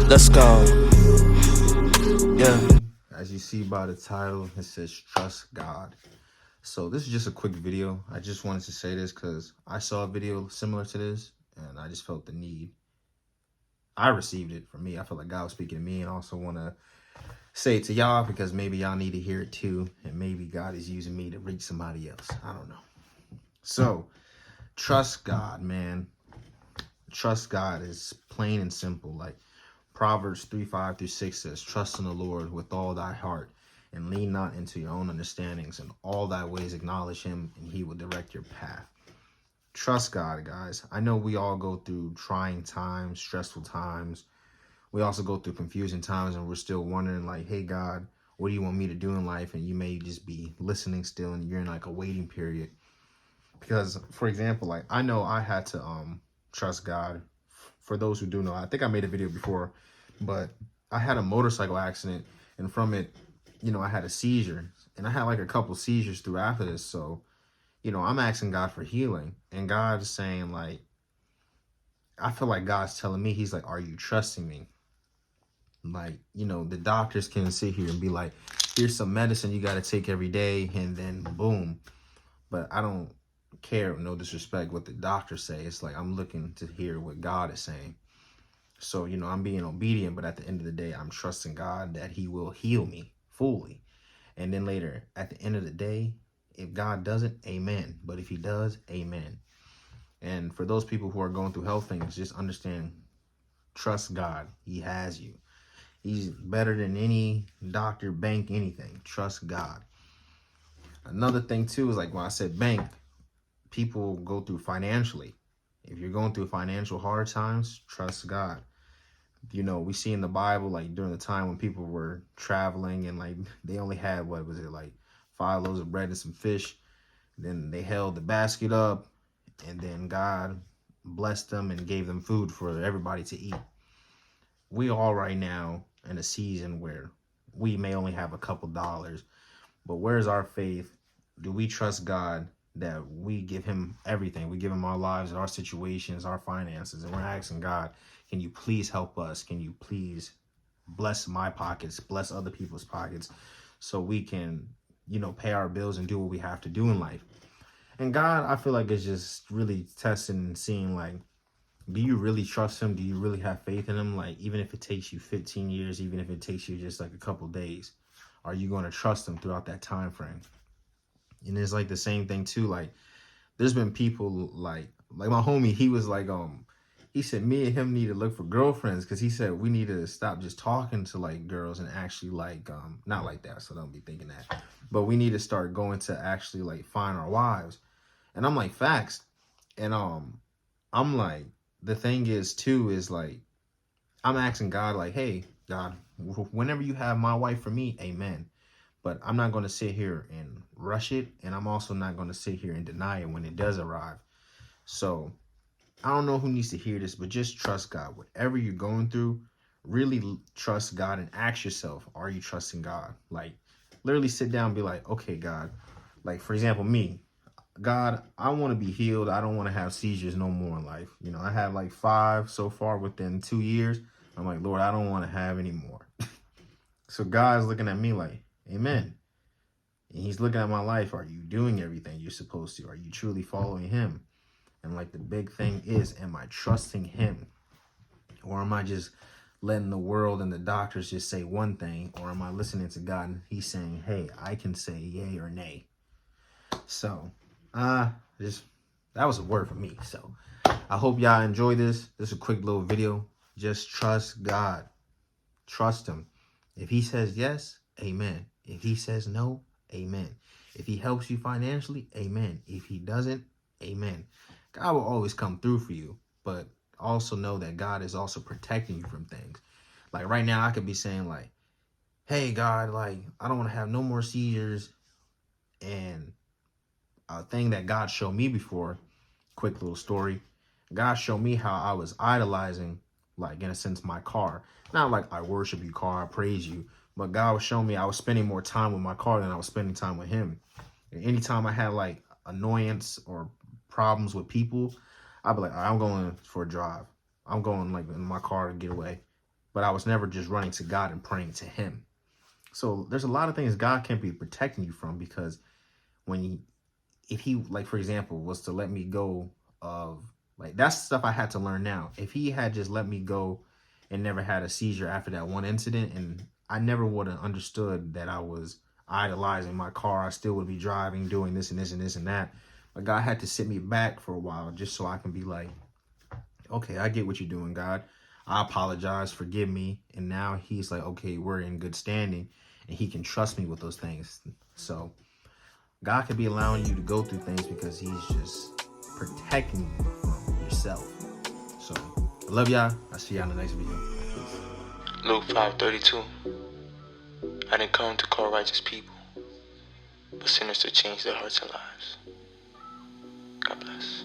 Let's go. Yeah. As you see by the title, it says trust God. So this is just a quick video. I just wanted to say this because I saw a video similar to this and I just felt the need. I received it from me. I felt like God was speaking to me, and also want to say it to y'all because maybe y'all need to hear it too. And maybe God is using me to reach somebody else. I don't know. So trust God, man. Trust God is plain and simple. Like Proverbs 3:5-6 says, trust in the Lord with all thy heart and lean not into your own understandings. In all thy ways acknowledge him and he will direct your path. Trust God, guys. I know we all go through trying times, stressful times. We also go through confusing times, and we're still wondering like, hey, God, what do you want me to do in life? And you may just be listening still and you're in like a waiting period. Because, for example, like I know I had to trust God. For those who do know, I think I made a video before, but I had a motorcycle accident, and from it, I had a seizure, and I had like a couple seizures through after this. So, I'm asking God for healing, and God is saying like, I feel like God's telling me, he's like, are you trusting me? Like, the doctors can sit here and be like, here's some medicine you got to take every day, and then boom. But I don't care, no disrespect, what the doctors say. It's like I'm looking to hear what God is saying. So, I'm being obedient, but at the end of the day, I'm trusting God that he will heal me fully. And then later, at the end of the day, if God doesn't, amen. But if he does, amen. And for those people who are going through health things, just understand, trust God. He has you. He's better than any doctor, bank, anything. Trust God. Another thing, too, is like when I said bank, people go through financially. If you're going through financial hard times, trust God. We see in the Bible, like during the time when people were traveling and like they only had, what was it, like 5 loaves of bread and some fish. Then they held the basket up, and then God blessed them and gave them food for everybody to eat. We all right now in a season where we may only have a couple dollars, but where's our faith? Do we trust God that we give him everything? We give him our lives, our situations, our finances, and we're asking God, can you please help us? Can you please bless my pockets, bless other people's pockets, so we can, pay our bills and do what we have to do in life? And God, I feel like, it's just really testing and seeing like, do you really trust him? Do you really have faith in him? Like, even if it takes you 15 years, even if it takes you just like a couple days, are you going to trust him throughout that time frame? And it's like the same thing too. Like, there's been people like my homie, he was like, he said me and him need to look for girlfriends, because he said we need to stop just talking to like girls and actually like, not like that, so don't be thinking that, but we need to start going to actually like find our wives. And I'm like, facts. And I'm like, the thing is too, is like, I'm asking God like, hey, God, whenever you have my wife for me, amen. But I'm not going to sit here and rush it. And I'm also not going to sit here and deny it when it does arrive. So I don't know who needs to hear this, but just trust God. Whatever you're going through, really trust God and ask yourself, are you trusting God? Like, literally sit down and be like, okay, God. Like, for example, me, God, I want to be healed. I don't want to have seizures no more in life. I had like 5 so far within 2 years. I'm like, Lord, I don't want to have any more. So God's looking at me like, amen. And he's looking at my life. Are you doing everything you're supposed to? Are you truly following him? And like the big thing is, am I trusting him? Or am I just letting the world and the doctors just say one thing? Or am I listening to God and he's saying, hey, I can say yay or nay? So, just that was a word for me. So I hope y'all enjoy this. This is a quick little video. Just trust God. Trust him. If he says yes, amen. If he says no, amen. If he helps you financially, amen. If he doesn't, amen. God will always come through for you, but also know that God is also protecting you from things. Like right now, I could be saying like, hey, God, like, I don't want to have no more seizures. And a thing that God showed me before, quick little story. God showed me how I was idolizing, like, in a sense, my car. Not like I worship you, car, I praise you. But God was showing me I was spending more time with my car than I was spending time with him. And anytime I had like annoyance or problems with people, I'd be like, I'm going for a drive. I'm going like in my car to get away. but I was never just running to God and praying to him. So there's a lot of things God can't be protecting you from, because if he, like, for example, was to let me go of, like, that's stuff I had to learn now. If he had just let me go and never had a seizure after that one incident, and I never would have understood that I was idolizing my car, I still would be driving, doing this and this and this and that. But God had to sit me back for a while just so I can be like, okay, I get what you're doing, God. I apologize, forgive me. And now he's like, okay, we're in good standing, and he can trust me with those things. So God could be allowing you to go through things because he's just protecting you from yourself. So I love y'all. I'll see y'all in the next video. Peace. Luke 5:32. I didn't come to call righteous people, but sinners to change their hearts and lives. God bless.